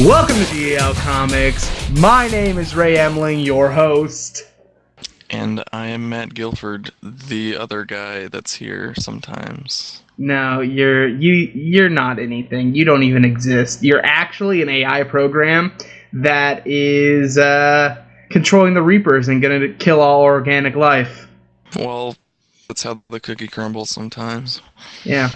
Welcome to G.E.L Comics. My name is Ray Emling, your host. And I am Matt Guilford, the other guy that's here sometimes. No, you're not anything. You don't even exist. You're actually an AI program that is controlling the Reapers and gonna kill all organic life. Well, that's how the cookie crumbles sometimes. Yeah.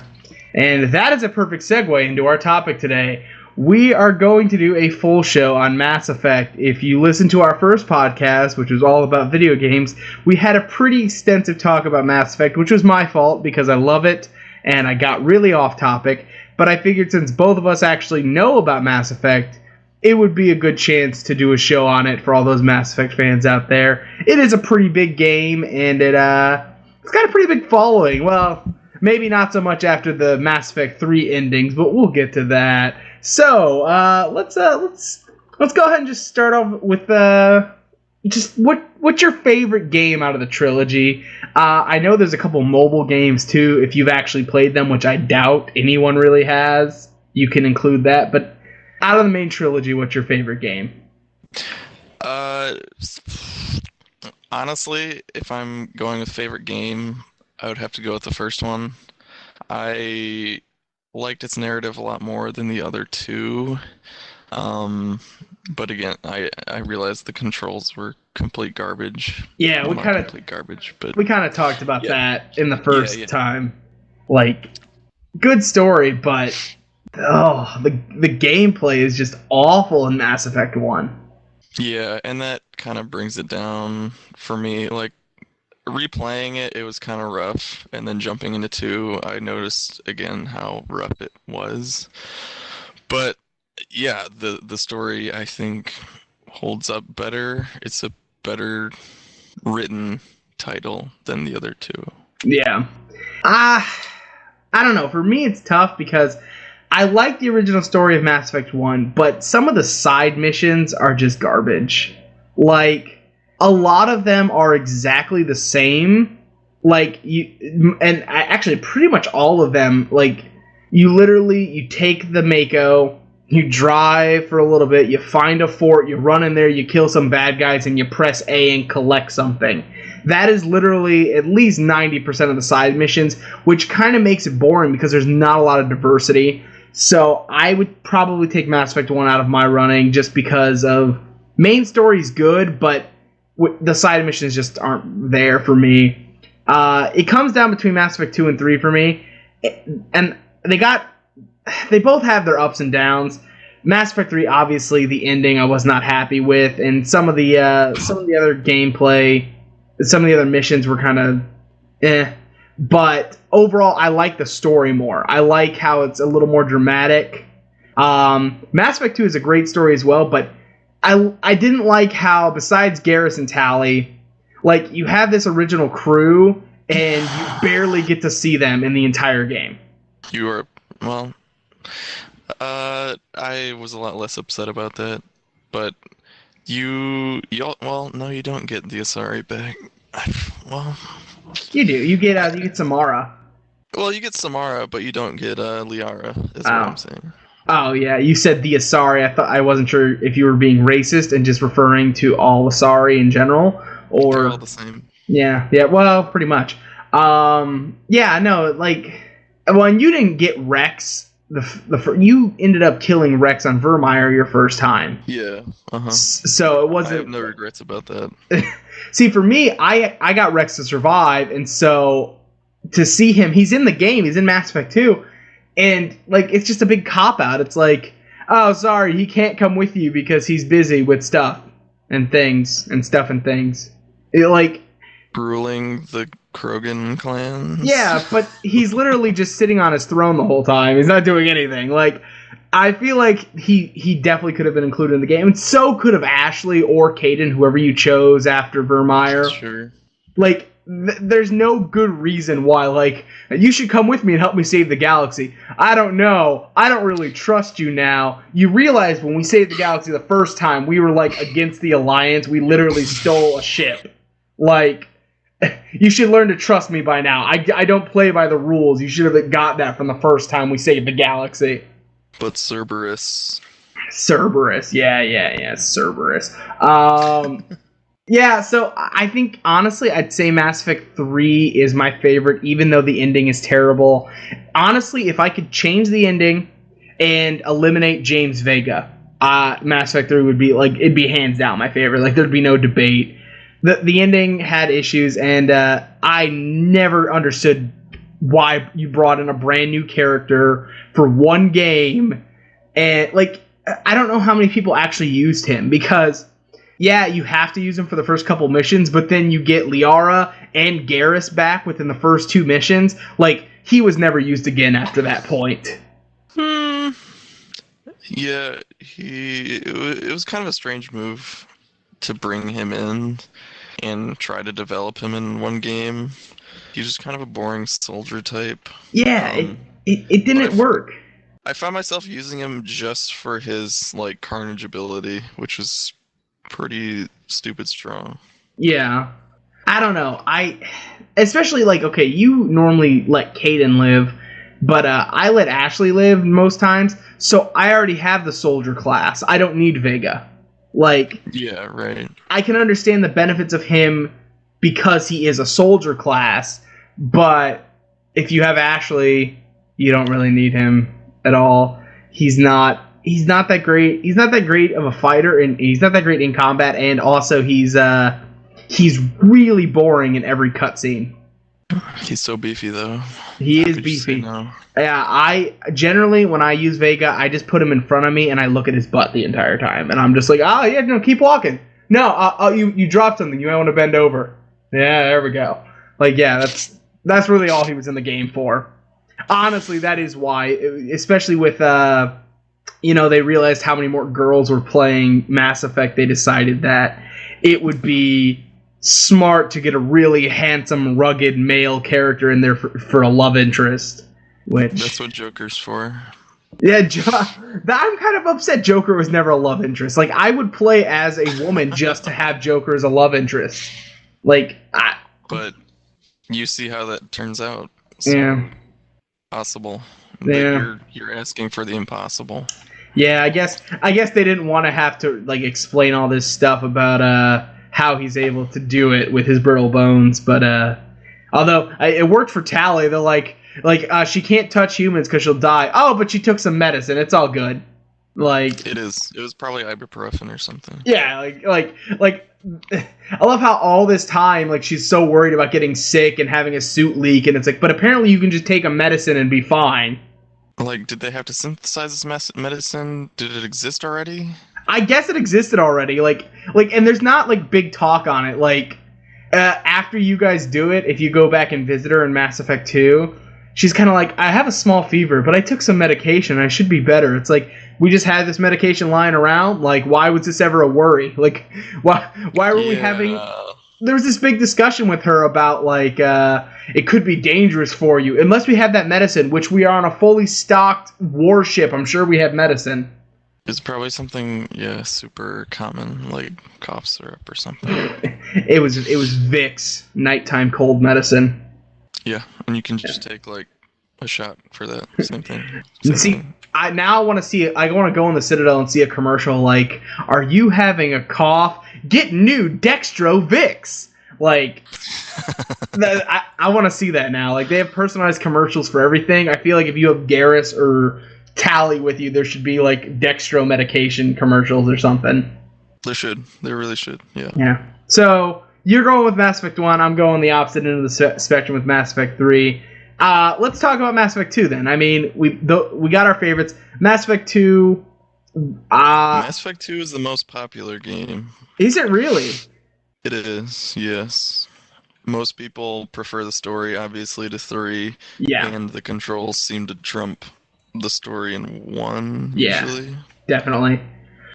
And that is a perfect segue into our topic today. We are going to do a full show on Mass Effect. If you listen to our first podcast, which was all about video games, we had a pretty extensive talk about Mass Effect, which was my fault because I love it and I got really off topic. But I figured since both of us actually know about Mass Effect, it would be a good chance to do a show on it for all those Mass Effect fans out there. It is a pretty big game and it's got a pretty big following. Well, maybe not so much after the Mass Effect 3 endings, but we'll get to that. So, let's go ahead and just start off with just what's your favorite game out of the trilogy? I know there's a couple mobile games too. If you've actually played them, which I doubt anyone really has, you can include that. But out of the main trilogy, what's your favorite game? Honestly, if I'm going with favorite game, I would have to go with the first one. I liked its narrative a lot more than the other two. But again, I realized the controls were complete garbage. Yeah, well, not complete garbage, but we kind of talked about that in the first time. Like, good story, but the gameplay is just awful in Mass Effect 1. Yeah, and that kind of brings it down for me. Like, replaying it, it was kind of rough, and then jumping into 2, I noticed again how rough it was. But yeah, the story I think holds up better. It's a better written title than the other two. Yeah. I don't know. For me, it's tough because I like the original story of Mass Effect 1, but some of the side missions are just garbage. Like, a lot of them are exactly the same. Like, actually pretty much all of them, like, you take the Mako, you drive for a little bit, you find a fort, you run in there, you kill some bad guys, and you press A and collect something. That is literally at least 90% of the side missions, which kind of makes it boring because there's not a lot of diversity. So I would probably take Mass Effect 1 out of my running just because of main story's good, but the side missions just aren't there for me. It comes down between Mass Effect 2 and 3 for me, and they both have their ups and downs. Mass Effect 3, obviously, the ending I was not happy with, and some of the other gameplay, some of the other missions were kind of But overall, I like the story more. I like how it's a little more dramatic. Mass Effect 2 is a great story as well, but I didn't like how, besides Garrus and Tali, like, you have this original crew, and you barely get to see them in the entire game. I was a lot less upset about that, but no, you don't get the Asari back. Well, you do. You get Samara. Well, you get Samara, but you don't get Liara, is what I'm saying. Oh, yeah, you said the Asari. I wasn't sure if you were being racist and just referring to all Asari in general, or... They're all the same. Yeah, well, pretty much. Yeah, no, like... Well, and you didn't get Rex. You ended up killing Rex on Vermeer your first time. Yeah, So it wasn't... I have no regrets about that. See, for me, I got Rex to survive, and so to see him... He's in the game. He's in Mass Effect 2. And, like, it's just a big cop-out. It's like, oh, sorry, he can't come with you because he's busy with stuff and things. Like... Ruling the Krogan clan? Yeah, but he's literally just sitting on his throne the whole time. He's not doing anything. Like, I feel like he definitely could have been included in the game. And so could have Ashley or Kaidan, whoever you chose after Vermeer. Sure. Like, there's no good reason why, like, you should come with me and help me save the galaxy. I don't know. I don't really trust you now. You realize when we saved the galaxy the first time, we were, like, against the Alliance. We literally stole a ship. Like, you should learn to trust me by now. I don't play by the rules. You should have got that from the first time we saved the galaxy. But Cerberus Cerberus. Yeah. Cerberus. Yeah, so I think honestly, I'd say Mass Effect 3 is my favorite, even though the ending is terrible. Honestly, if I could change the ending and eliminate James Vega, Mass Effect 3 would be like it'd be hands down my favorite. Like there'd be no debate. The ending had issues, and I never understood why you brought in a brand new character for one game, and like I don't know how many people actually used him because yeah, you have to use him for the first couple missions, but then you get Liara and Garrus back within the first two missions. Like, he was never used again after that point. Yeah, it was kind of a strange move to bring him in and try to develop him in one game. He's just kind of a boring soldier type. Yeah, it didn't work. I found myself using him just for his, like, carnage ability, which was pretty stupid strong. Yeah. I don't know. Especially like, okay, you normally let Kaden live, but I let Ashley live most times, so I already have the soldier class. I don't need Vega. Like, yeah, right. I can understand the benefits of him because he is a soldier class, but if you have Ashley, you don't really need him at all. He's not that great. He's not that great of a fighter, and he's not that great in combat. And also, he's really boring in every cutscene. He's so beefy, though. He is beefy. No? Yeah, I generally when I use Vega, I just put him in front of me and I look at his butt the entire time, and I'm just like, oh yeah, no, keep walking. No, you dropped something. You might want to bend over. Yeah, there we go. Like, yeah, that's really all he was in the game for. Honestly, that is why, especially with they realized how many more girls were playing Mass Effect. They decided that it would be smart to get a really handsome, rugged male character in there for a love interest. That's what Joker's for. Yeah, I'm kind of upset Joker was never a love interest. Like, I would play as a woman just to have Joker as a love interest. Like, but you see how that turns out. So yeah. Possible. Yeah. You're asking for the impossible. Yeah, I guess they didn't want to have to like explain all this stuff about how he's able to do it with his brittle bones, but although it worked for Tali, they're like she can't touch humans because she'll die. Oh, but she took some medicine. It's all good. Like it was probably ibuprofen or something. Yeah, like I love how all this time like she's so worried about getting sick and having a suit leak, and it's like, but apparently you can just take a medicine and be fine. Like, did they have to synthesize this medicine? Did it exist already? I guess it existed already. Like, and there's not like big talk on it. Like, after you guys do it, if you go back and visit her in Mass Effect 2, she's kind of like, I have a small fever, but I took some medication. I should be better. It's like, we just had this medication lying around. Like, why was this ever a worry? Like, why were we having... There was this big discussion with her about, like, it could be dangerous for you. Unless we have that medicine, which we are on a fully stocked warship. I'm sure we have medicine. It's probably something, super common, like cough syrup or something. It was Vicks, nighttime cold medicine. Yeah, and you can just take, like, a shot for that. Same thing. I want to go in the Citadel and see a commercial like, are you having a cough? Get new Dextro Vicks. Like, I want to see that now. Like, they have personalized commercials for everything. I feel like if you have Garrus or Tali with you, there should be like Dextro medication commercials or something. They should. They really should. Yeah. Yeah. So you're going with Mass Effect 1. I'm going the opposite end of the spectrum with Mass Effect 3. Let's talk about Mass Effect 2 then. I mean, we got our favorites. Mass Effect 2. Mass Effect 2 is the most popular game. Is it really? It is, yes. Most people prefer the story, obviously, to 3. Yeah. And the controls seem to trump the story in 1, yeah, usually. Definitely.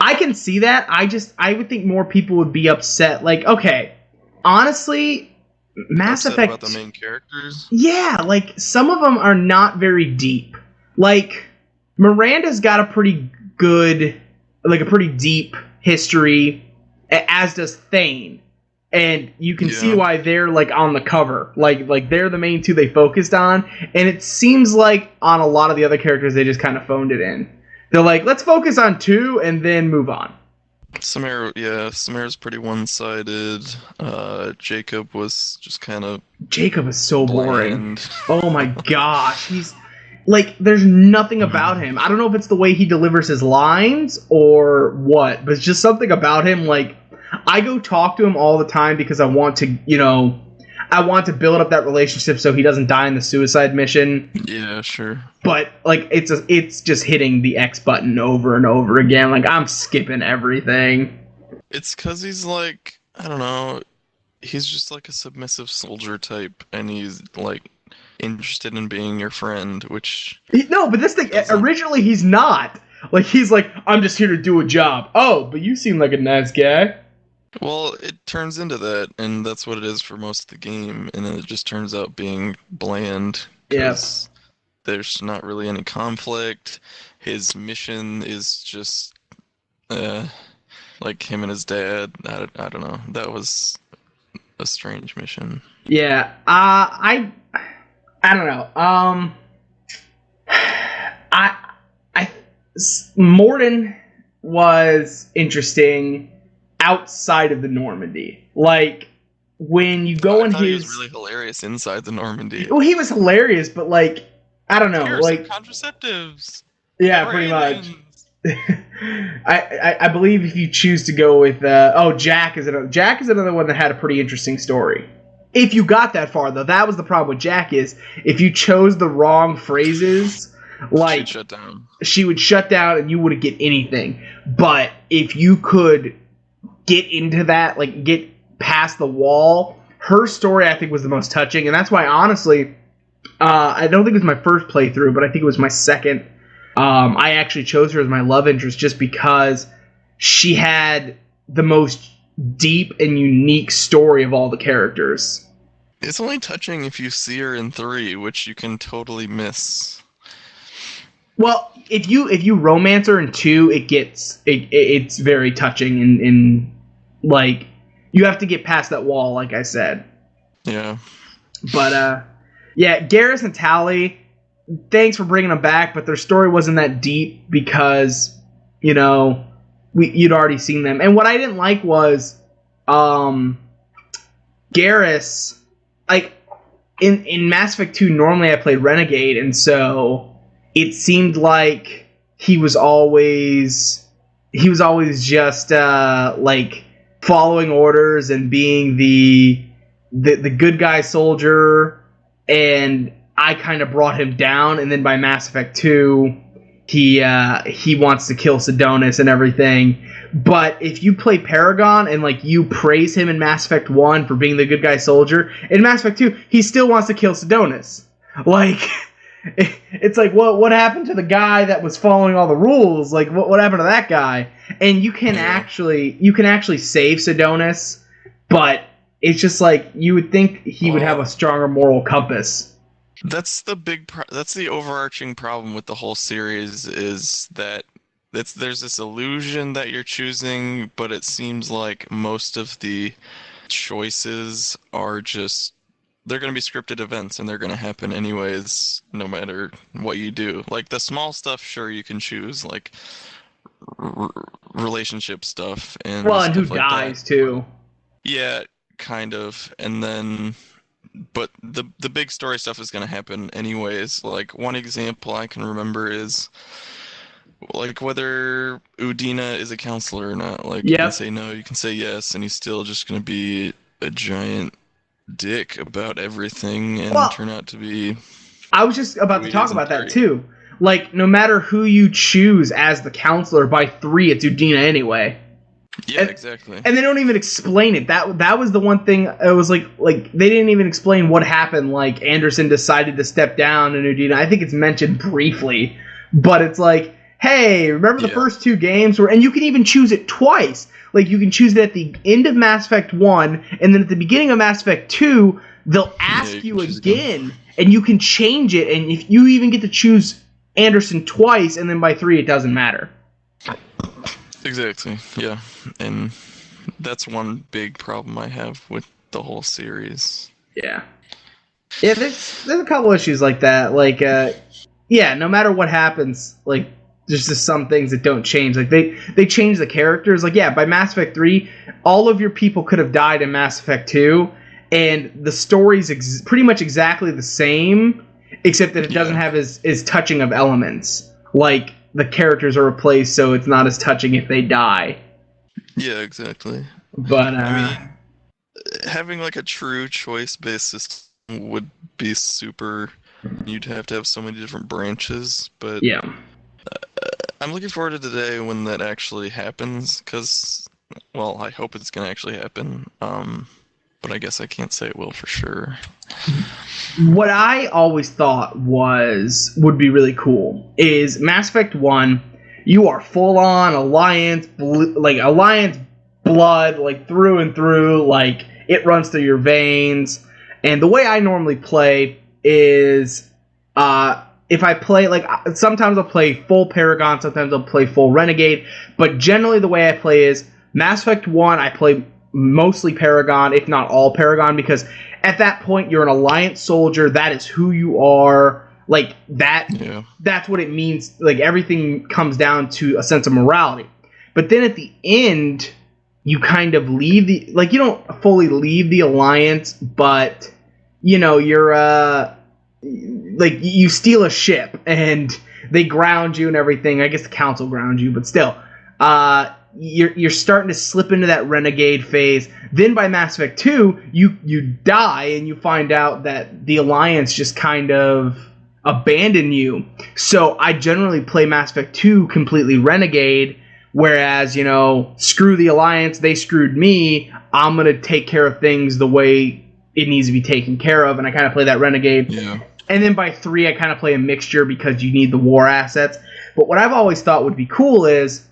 I can see that. I would think more people would be upset. Like, okay, honestly... Mass Effect about the main characters? Yeah, like some of them are not very deep. Like Miranda's got a pretty deep history, as does Thane. And you can see why they're like on the cover. Like they're the main two they focused on, and it seems like on a lot of the other characters they just kind of phoned it in. They're like, let's focus on 2 and then move on. Samara's pretty one-sided. Jacob was just kind of Jacob is so boring. bland. Oh my gosh, he's like, there's nothing about him. I don't know if it's the way he delivers his lines or what, but it's just something about him. Like, I go talk to him all the time because I want to, I want to build up that relationship so he doesn't die in the suicide mission. Yeah, sure. But like, it's just hitting the X button over and over again. Like, I'm skipping everything. It's because he's like, I don't know, he's just like a submissive soldier type, and he's like interested in being your friend, which No, but this thing, doesn't. originally he's not. Like, he's like, I'm just here to do a job. Oh, but you seem like a nice guy. Well, it turns into that, and that's what it is for most of the game, and then it just turns out being bland because there's not really any conflict. His mission is just like him and his dad. I don't know. That was a strange mission. Yeah, I don't know. I Morden was interesting outside of the Normandy. Like, when you go I in thought he his, was really hilarious inside the Normandy. well, he was hilarious, but like, I don't know, Here's like, some contraceptives. yeah, Or pretty much. aliens. I believe if you choose to go with Jack is another one that had a pretty interesting story. If you got that far, though, that was the problem with Jack, is if you chose the wrong phrases, like, She'd shut down. she would shut down and you wouldn't get anything. But if you could get into that, like, get past the wall, her story, I think, was the most touching. And that's why, honestly, I don't think it was my first playthrough, but I think it was my second. I actually chose her as my love interest just because she had the most deep and unique story of all the characters. It's only touching if you see her in 3, which you can totally miss. Well, if you romance her in 2, it's very touching and like, you have to get past that wall, like I said. Yeah. But yeah, Garrus and Tally, thanks for bringing them back, but their story wasn't that deep because, you'd already seen them. And what I didn't like was Garrus, like, in Mass Effect 2, normally I played Renegade, and so it seemed like he was always just like following orders and being the good guy soldier, and I kind of brought him down. And then by Mass Effect 2, he wants to kill Sidonis and everything. But if you play Paragon and like you praise him in Mass Effect 1 for being the good guy soldier, in Mass Effect 2 he still wants to kill Sidonis. Like, it's like, what happened to the guy that was following all the rules? Like, what happened to that guy? And you can actually save Sidonis, but it's just like, you would think he would have a stronger moral compass. That's the overarching problem with the whole series, is that there's this illusion that you're choosing, but it seems like most of the choices are just, they're going to be scripted events and they're going to happen anyways, no matter what you do. Like the small stuff, sure, you can choose, like relationship stuff and Well, and who stuff like dies that. too. Yeah, kind of. And then, but the big story stuff is going to happen anyways. Like one example I can remember is like whether Udina is a counselor or not. Like you can Yep. say no, you can say yes, and he's still just going to be a giant dick about everything and Well, turn out to be I was just about who to he talk is in about that 3. too. Like, no matter who you choose as the counselor, by 3 it's Udina anyway. Yeah, exactly. And they don't even explain it. That was the one thing. It was like they didn't even explain what happened. Like, Anderson decided to step down, and Udina, I think it's mentioned briefly, but it's like, hey, remember the first 2 games and you can even choose it twice. Like, you can choose it at the end of Mass Effect 1, and then at the beginning of Mass Effect 2, they'll ask you again, and you can change it, and if you even get to choose Anderson twice, and then by 3 it doesn't matter. Exactly. Yeah. And that's one big problem I have with the whole series. Yeah. Yeah, there's a couple issues like that. Like, yeah, no matter what happens, like, There's just some things that don't change. Like they change the characters. Like yeah, by Mass Effect 3, all of your people could have died in Mass Effect 2, and the story's pretty much exactly the same, except that it doesn't have as touching of elements. Like the characters are replaced, so it's not as touching if they die. Yeah, exactly. But I mean, having like a true choice-based system would be super. You'd have to have so many different branches, but yeah. I'm looking forward to the day when that actually happens, because, well, I hope it's going to actually happen, but I guess I can't say it will for sure. What I always thought would be really cool is Mass Effect 1, you are full on Alliance, Alliance blood, like through and through, like it runs through your veins. And the way I normally play is, if I play, like, sometimes I'll play full Paragon, sometimes I'll play full Renegade, but generally the way I play is Mass Effect 1, I play mostly Paragon, if not all Paragon, because at that point you're an Alliance soldier, that is who you are, like, that's what it means, like, everything comes down to a sense of morality. But then at the end, you kind of leave you don't fully leave the Alliance, but, you know, you're, like, you steal a ship, and they ground you and everything. I guess the Council ground you, but still. You're starting to slip into that Renegade phase. Then by Mass Effect 2, you die, and you find out that the Alliance just kind of abandoned you. So I generally play Mass Effect 2 completely Renegade, whereas, you know, screw the Alliance, they screwed me, I'm going to take care of things the way it needs to be taken care of, and I kind of play that Renegade. Yeah. And then by 3, I kind of play a mixture because you need the war assets. But what I've always thought would be cool is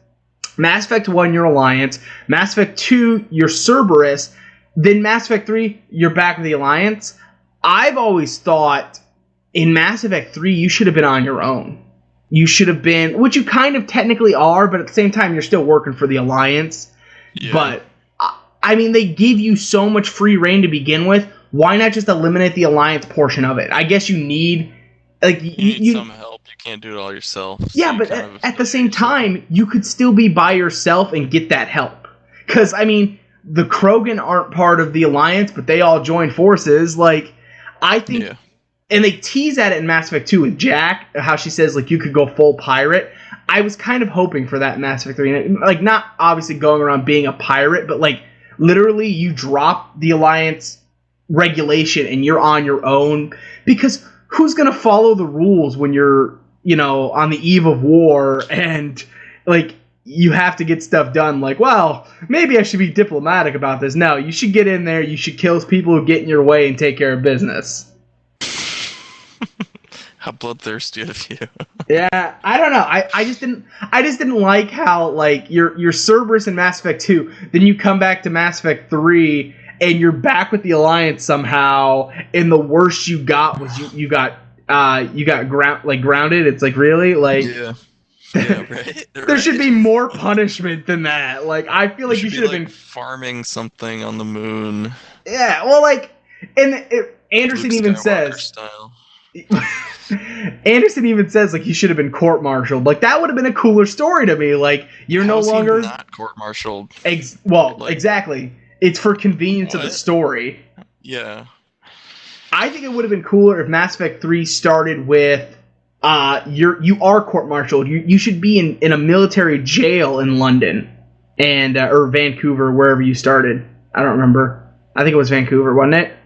Mass Effect 1, you're Alliance. Mass Effect 2, you're Cerberus. Then Mass Effect 3, you're back with the Alliance. I've always thought in Mass Effect 3, you should have been on your own. You should have been, which you kind of technically are, but at the same time, you're still working for the Alliance. Yeah. But, I mean, they give you so much free reign to begin with. Why not just eliminate the Alliance portion of it? I guess you need, like, you need some help. You can't do it all yourself. Yeah, so but at the same time, you could still be by yourself and get that help. Because, I mean, the Krogan aren't part of the Alliance, but they all join forces. Like, I think, and they tease at it in Mass Effect 2 with Jack, how she says, like, you could go full pirate. I was kind of hoping for that in Mass Effect 3. Like, not obviously going around being a pirate, but, like, literally you drop the Alliance regulation and you're on your own, because who's gonna follow the rules when you're, you know, on the eve of war and, like, you have to get stuff done? Like, well, maybe I should be diplomatic about this. No, you should get in there, you should kill people who get in your way and take care of business. How bloodthirsty of you. Yeah, I don't know. I just didn't like how, like, you're Cerberus in Mass Effect 2, then you come back to Mass Effect 3 and you're back with the Alliance somehow, and the worst you got was you got grounded. It's like, really? Like, yeah, right. There should be more punishment than that. Like, I feel like you should have been farming something on the moon. Yeah, well, like, and Anderson Luke even Skywalker says style. Anderson even says, like, he should have been court-martialed. Like, that would have been a cooler story to me. Like, you're no longer not court-martialed. Exactly. It's for convenience of the story. Yeah. I think it would have been cooler if Mass Effect 3 started with you are court-martialed. You should be in a military jail in London and or Vancouver, wherever you started. I don't remember. I think it was Vancouver, wasn't it?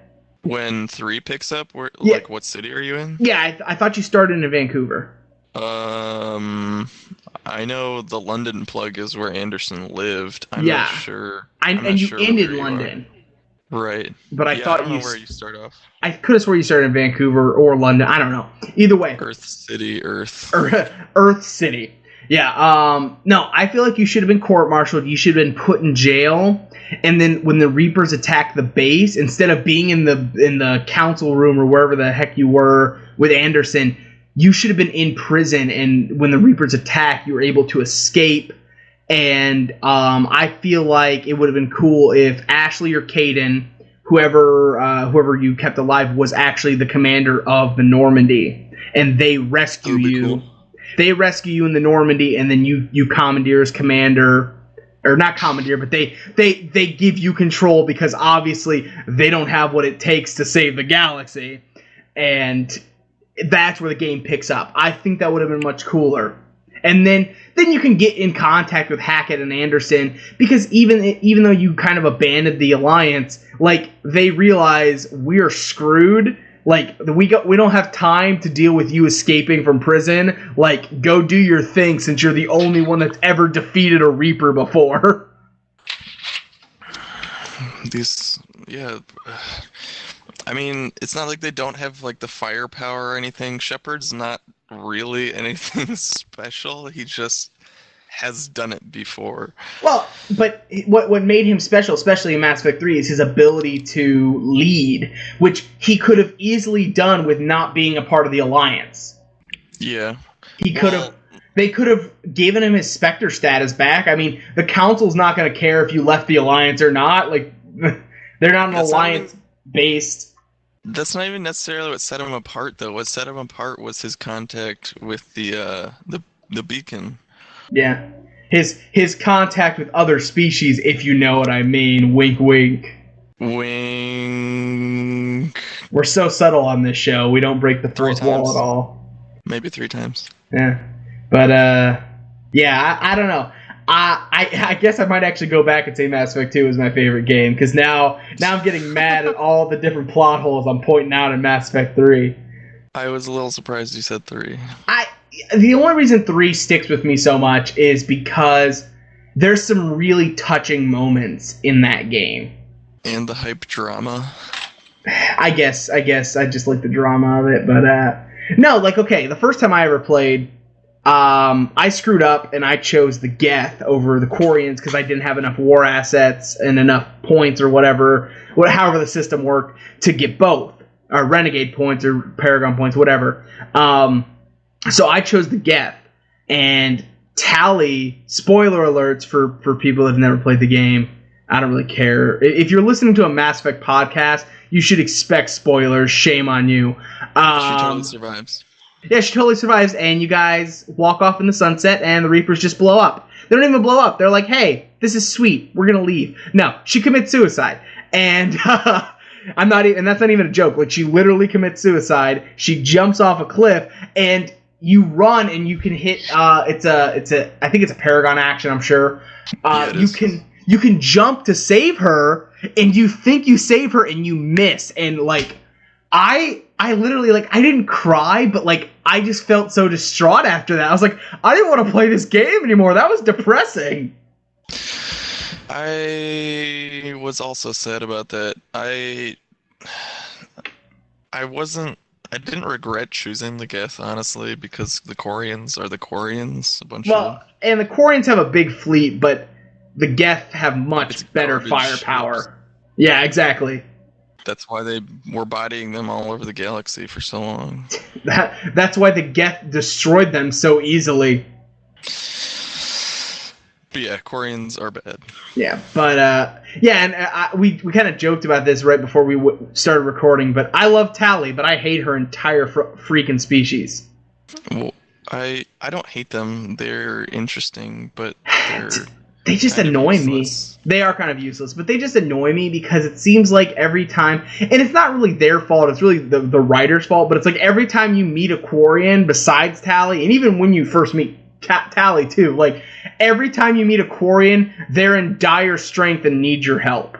When 3 picks up, like, what city are you in? Yeah, I thought you started in Vancouver. I know the London plug is where Anderson lived. I'm not sure. And you ended London. Right. But I thought I don't know where you start off. I could have sworn you started in Vancouver or London. I don't know. Either way. Earth City. Earth City. Yeah. No, I feel like you should have been court-martialed. You should have been put in jail. And then when the Reapers attack the base, instead of being in the council room or wherever the heck you were with Anderson, you should have been in prison. And when the Reapers attack, you were able to escape. And I feel like it would have been cool if Ashley or Kaidan, whoever you kept alive, was actually the commander of the Normandy, and they rescue you. Cool. They rescue you in the Normandy, and then you commandeer as commander, or not commandeer, but they give you control because obviously they don't have what it takes to save the galaxy, and that's where the game picks up. I think that would have been much cooler. And then you can get in contact with Hackett and Anderson, because even though you kind of abandoned the Alliance, like, they realize we're screwed. Like, we don't have time to deal with you escaping from prison. Like, go do your thing since you're the only one that's ever defeated a Reaper before. Yeah. I mean, it's not like they don't have, like, the firepower or anything. Shepard's not really anything special. He just has done it before. Well, but what made him special, especially in Mass Effect 3, is his ability to lead, which he could have easily done with not being a part of the Alliance. Yeah. They could have given him his Spectre status back. I mean, the Council's not going to care if you left the Alliance or not. Like, they're not an Alliance-based. That's not even necessarily what set him apart, though. What set him apart was his contact with the beacon. Yeah. His contact with other species, if you know what I mean. Wink, wink. Wink. We're so subtle on this show. We don't break the fourth wall at all. Maybe 3 times. Yeah. But, yeah, I don't know. I guess I might actually go back and say Mass Effect 2 is my favorite game, because now I'm getting mad at all the different plot holes I'm pointing out in Mass Effect 3. I was a little surprised you said 3. The only reason 3 sticks with me so much is because there's some really touching moments in that game. And the hype drama. I guess I just like the drama of it, but no, like, okay, the first time I ever played, I screwed up and I chose the Geth over the Quarians because I didn't have enough war assets and enough points or however the system worked to get both, or Renegade points or Paragon points, whatever. So I chose the Geth, and Tali, spoiler alerts for people that have never played the game, I don't really care. If you're listening to a Mass Effect podcast, you should expect spoilers. Shame on you. She totally survives. Yeah, she totally survives, and you guys walk off in the sunset, and the Reapers just blow up. They don't even blow up. They're like, hey, this is sweet. We're going to leave. No, she commits suicide. And and that's not even a joke. Like, she literally commits suicide. She jumps off a cliff, and you run, and you can hit, I think it's a Paragon action, I'm sure. You can jump to save her, and you think you save her, and you miss. And, like, I literally, like, I didn't cry, but, like, I just felt so distraught after that. I was like, I didn't want to play this game anymore. That was depressing. I was also sad about that. I didn't regret choosing the Geth, honestly, because the Quarians are the Quarians. And the Quarians have a big fleet, but the Geth have much better firepower. Ships. Yeah, exactly. That's why they were bodying them all over the galaxy for so long. That's why the Geth destroyed them so easily. But yeah, Quarians are bad. Yeah, but we kind of joked about this right before we started recording, but I love Tali, but I hate her entire freaking species. Well, I don't hate them. They're interesting, but they just annoy me. They are kind of useless, but they just annoy me because it seems like every time, and it's not really their fault, it's really the writer's fault, but it's like every time you meet a Quarian besides Tali, and even when you first meet Tali too, like every time you meet a Quarian, they're in dire strength and need your help.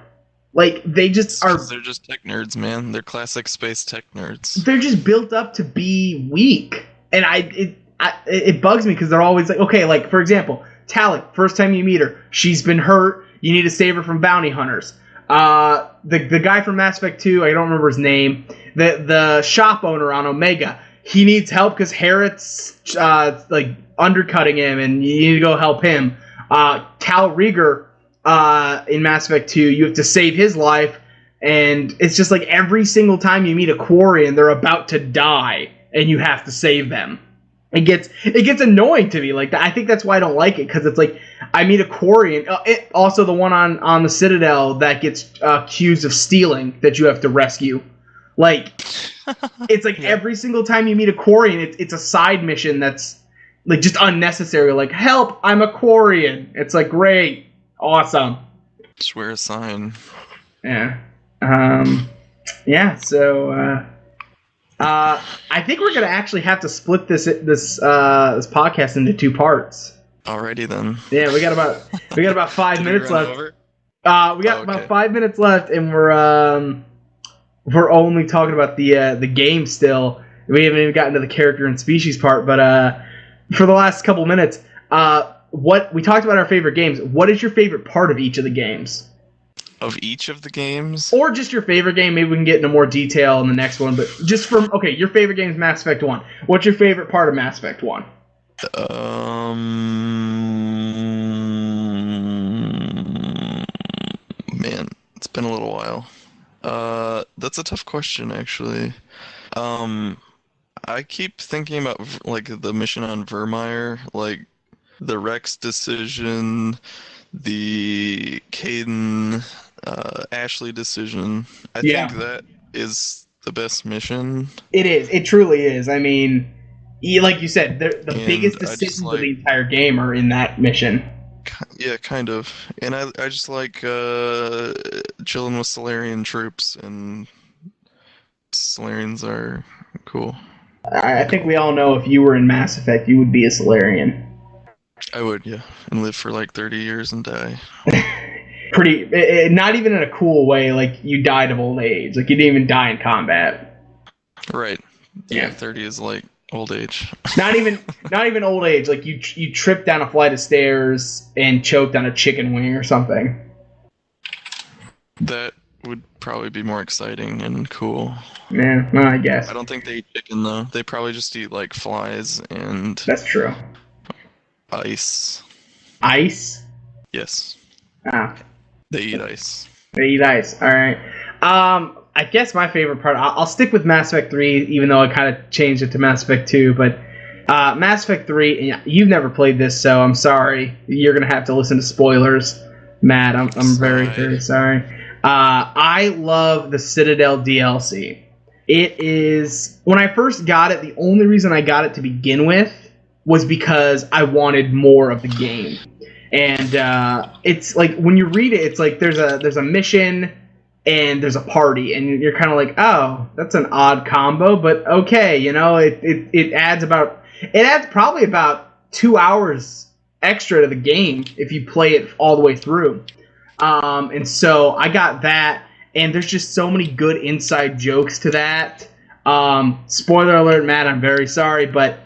Like, they just are. They're just tech nerds, man. They're classic space tech nerds. They're just built up to be weak, and it bugs me because they're always like, okay, like, for example, Tali, first time you meet her, she's been hurt. You need to save her from bounty hunters. The guy from Mass Effect 2, I don't remember his name. The shop owner on Omega, he needs help because Harriet's like undercutting him, and you need to go help him. Cal Rieger in Mass Effect 2, you have to save his life, and it's just like every single time you meet a Quarian, they're about to die, and you have to save them. It gets annoying to me. Like, I think that's why I don't like it, because it's like I meet a Quarian. Also, the one on the Citadel that gets accused of stealing that you have to rescue. Like, it's like every single time you meet a Quarian, it's a side mission that's like just unnecessary. Like, help, I'm a Quarian. It's like, great, awesome. Just wear a sign. Yeah. Yeah. So I think we're gonna actually have to split this podcast into 2 parts. Alrighty then. Yeah, we got about 5 Did we minutes run left. over? We got about 5 minutes left, and we're only talking about the game still. We haven't even gotten to the character and species part, but for the last couple minutes, what we talked about our favorite games. What is your favorite part of each of the games? Of each of the games? Or just your favorite game. Maybe we can get into more detail in the next one, but just from, okay, your favorite game is Mass Effect 1. What's your favorite part of Mass Effect 1? Man, it's been a little while. That's a tough question, actually. I keep thinking about like the mission on Vermeer, like the Rex decision, the Caden, Ashley decision. I Yeah. think that is the best mission. It is. It truly is. I mean, like you said, the And biggest I just decisions of like, the entire game are in that mission. yeah, kind of. And I just like chilling with Solarian troops, and Solarians are cool. I think we all know if you were in Mass Effect, you would be a Solarian. I would, yeah, and live for like 30 years and die. Not even in a cool way, like you died of old age. Like you didn't even die in combat. Right. Yeah, Yeah. 30 is like old age. Not even old age. Like you tripped down a flight of stairs and choked on a chicken wing or something. That would probably be more exciting and cool. Yeah, well, I guess. I don't think they eat chicken though. They probably just eat like flies and That's true. ice. Ice? Yes, Ah, they eat ice. they eat ice. All right. I guess my favorite part. I'll stick with Mass Effect 3, even though I kind of changed it to Mass Effect 2. But Mass Effect 3, and you've never played this, so I'm sorry. You're gonna have to listen to spoilers, Matt. I'm very, very sorry. I love the Citadel DLC. It is, when I first got it, the only reason I got it to begin with was because I wanted more of the game. And it's like, when you read it, it's like there's a mission and there's a party, and you're kind of like, oh, that's an odd combo, but okay, you know, it adds probably about 2 hours extra to the game if you play it all the way through. And so I got that, and there's just so many good inside jokes to that. Spoiler alert, Matt, I'm very sorry, but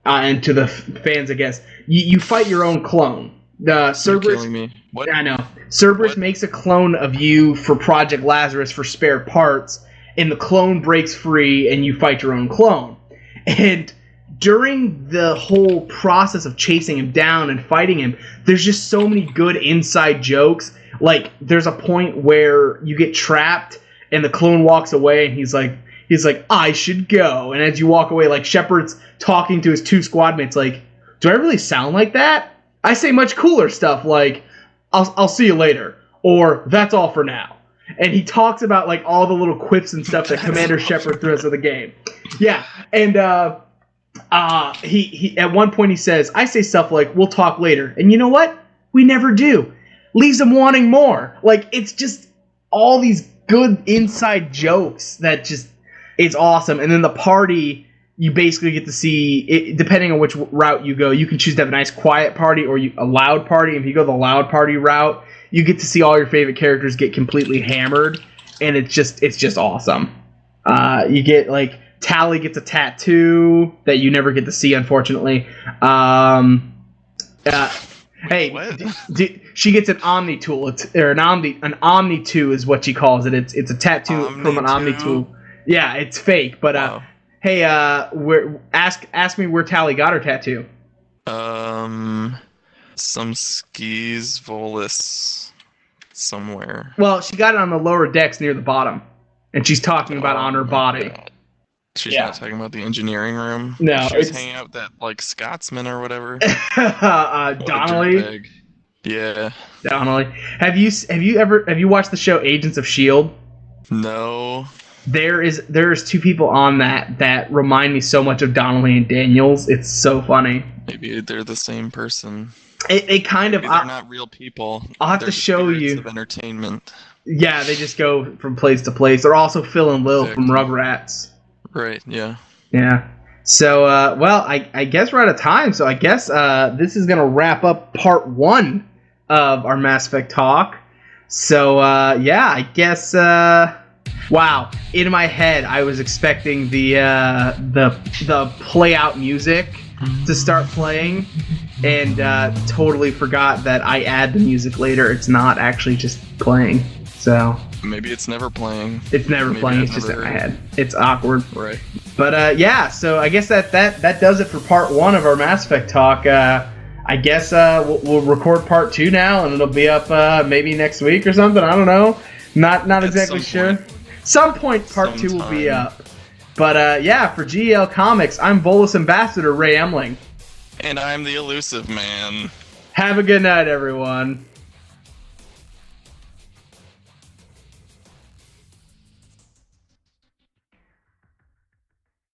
and to the fans, I guess, you fight your own clone. The Cerberus, You're killing me. What? I know. Cerberus What? makes a clone of you for Project Lazarus for spare parts, and the clone breaks free, and you fight your own clone. And during the whole process of chasing him down and fighting him, there's just so many good inside jokes. Like, there's a point where you get trapped, and the clone walks away, and he's like, I should go. And as you walk away, like, Shepard's talking to his 2 squad mates, like, do I really sound like that? I say much cooler stuff like, I'll see you later, or that's all for now. And he talks about like all the little quips and stuff that Commander Shepard throws in the game. Yeah, and he at one point he says, I say stuff like, we'll talk later. And you know what? We never do. Leaves them wanting more. Like, it's just all these good inside jokes that just, it's awesome. And then the party, you basically get to see, it, depending on which route you go, you can choose to have a nice quiet party or a loud party. If you go the loud party route, you get to see all your favorite characters get completely hammered, and it's just awesome. You get, like, Tali gets a tattoo that you never get to see, unfortunately. Hey, she gets an Omni tool. An Omni 2 is what she calls it. It's a tattoo from an Omni tool. Yeah, it's fake, but Wow. hey, ask me where Tali got her tattoo. Some skis Volus somewhere. Well, she got it on the lower decks near the bottom, and she's talking about on her body. God. She's Yeah. not talking about the engineering room. No, she was it's- hanging out with that like Scotsman or whatever. Donnelly. Dirtbag. Yeah. Donnelly. Have you watched the show Agents of S.H.I.E.L.D.? No. There's two people on that remind me so much of Donnelly and Daniels. It's so funny. Maybe they're the same person. It kind of. Maybe they're not real people. I'll have They're to show spirits you. Of entertainment. Yeah, they just go from place to place. They're also Phil and Lil from Rugrats. Right. Yeah. Yeah. So, well, I guess we're out of time. So I guess this is gonna wrap up part 1 of our Mass Effect talk. So, yeah, I guess. Wow, in my head, I was expecting the play out music to start playing, and totally forgot that I add the music later. It's not actually just playing. So maybe it's never playing. It's never playing. It's just in my head. It's awkward. Right. But yeah, so I guess that does it for part 1 of our Mass Effect talk. I guess we'll record part 2 now, and it'll be up maybe next week or something. I don't know. Not exactly sure. Some point part 2 will be up. But yeah, for G.E.L. Comics, I'm Volus Ambassador Ray Emling. And I'm the Elusive Man. Have a good night, everyone.